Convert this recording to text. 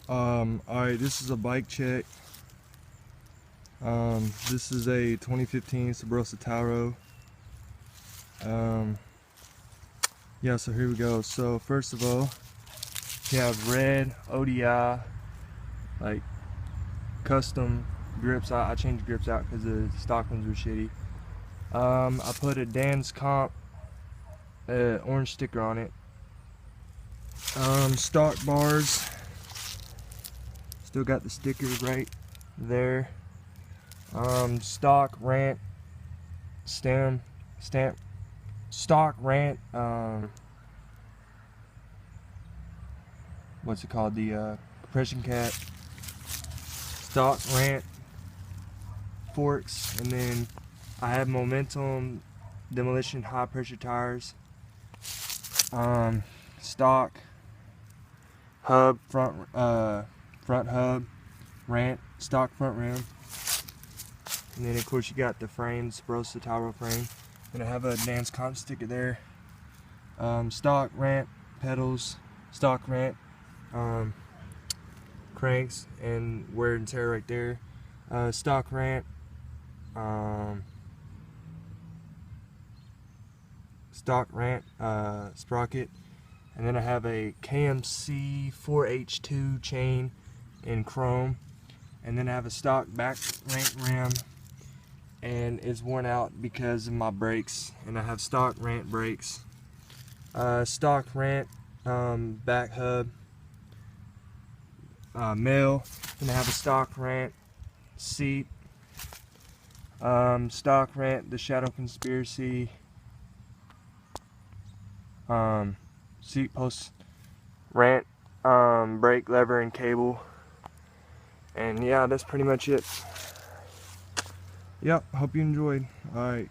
Alright, this is a bike check. This is a 2015 Subrosa Tiro. Yeah, so here we go. So first of all, you have red ODI, like custom grips. I changed grips out because the stock ones were shitty. I put a Dan's Comp orange sticker on it. Stock bars, still got the sticker right there. Stock rant stamp, stock rant, what's it called, the compression cap, stock rant forks, and then I have Momentum Demolition high pressure tires, stock hub, front hub, rant, stock front rim, and then of course you got the frame, Subrosa Tiro frame, and I have a Dan's Comp sticker there. Stock rant pedals, stock rant cranks and wear and tear right there. Stock rant sprocket, and then I have a KMC 4H2 chain in chrome, and then I have a stock back rant rim, and it's worn out because of my brakes, and I have stock rant brakes, stock rant back hub, male, and I have a stock rant seat, stock rant the Shadow Conspiracy seat post rant, brake lever and cable, and yeah, that's pretty much it. Yep, hope you enjoyed. Alright.